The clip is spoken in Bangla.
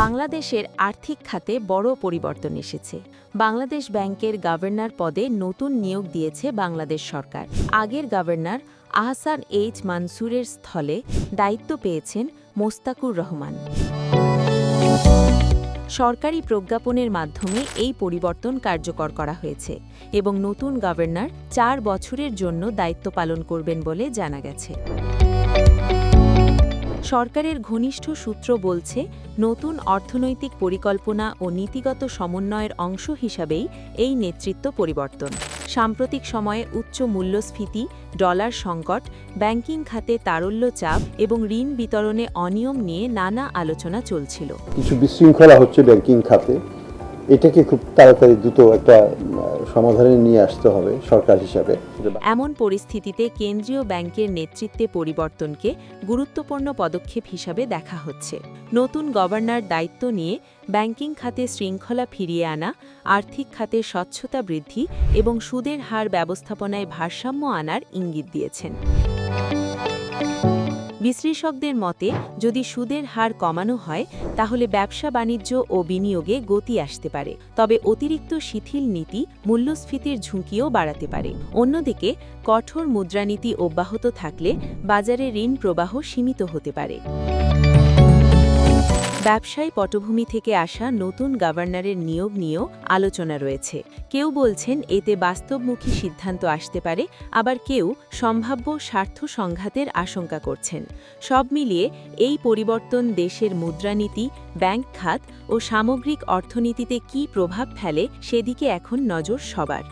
বাংলাদেশের আর্থিক খাতে বড় পরিবর্তন এসেছে। বাংলাদেশ ব্যাংকের গভর্নর পদে নতুন নিয়োগ দিয়েছে বাংলাদেশ সরকার। আগের গভর্নর আহসান এইচ মানসুরের স্থলে দায়িত্ব পেয়েছেন মোস্তাকুর রহমান। সরকারি প্রজ্ঞাপনের মাধ্যমে এই পরিবর্তন কার্যকর করা হয়েছে এবং নতুন গভর্নর ৪ বছরের জন্য দায়িত্ব পালন করবেন বলে জানা গেছে। সরকারের ঘনিষ্ঠ সূত্র বলছে, নতুন অর্থনৈতিক পরিকল্পনা ও নীতিগত সমন্বয়ের অংশ হিসাবেই এই নেতৃত্ব পরিবর্তন। সাম্প্রতিক সময়ে উচ্চ মূল্যস্ফীতি, ডলার সংকট, ব্যাংকিং খাতে তারল্য চাপ এবং ঋণ বিতরণে অনিয়ম নিয়ে নানা আলোচনা চলছিল। কিছু বিশৃঙ্খলা হচ্ছে ব্যাংকিং খাতে, এটাকে খুব তাড়াতাড়ি দ্রুত একটা সমাধানে নিয়ে আসতে হবে সরকার হিসাবে। এমন পরিস্থিতিতে কেন্দ্রীয় ব্যাংকের নেতৃত্বে পরিবর্তনকে গুরুত্বপূর্ণ পদক্ষেপ হিসাবে দেখা হচ্ছে। নতুন গভর্নর দায়িত্ব নিয়ে ব্যাংকিং খাতে শৃঙ্খলা ফিরিয়ে আনা, আর্থিক খাতে স্বচ্ছতা বৃদ্ধি এবং সুদের হার ব্যবস্থাপনায় ভারসাম্য আনার ইঙ্গিত দিয়েছেন। বিশ্লেষকদের মতে, যদি সুদের হার কমানো হয় তাহলে ব্যবসা বাণিজ্য ও বিনিয়োগে গতি আসতে পারে, তবে অতিরিক্ত শিথিল নীতি মূল্যস্ফীতির ঝুঁকিও বাড়াতে পারে। অন্যদিকে কঠোর মুদ্রানীতি অব্যাহত থাকলে বাজারে ঋণ প্রবাহ সীমিত হতে পারে। ব্যবসায়ী পটভূমি থেকে আসা নতুন গভর্নরের নিয়োগ নিয়েও আলোচনা রয়েছে। কেউ বলছেন এতে বাস্তবমুখী সিদ্ধান্ত আসতে পারে, আবার কেউ সম্ভাব্য স্বার্থ সংঘাতের আশঙ্কা করছেন। সব মিলিয়ে এই পরিবর্তন দেশের মুদ্রানীতি, ব্যাংক খাত ও সামগ্রিক অর্থনীতিতে কী প্রভাব ফেলে সেদিকে এখন নজর সবার।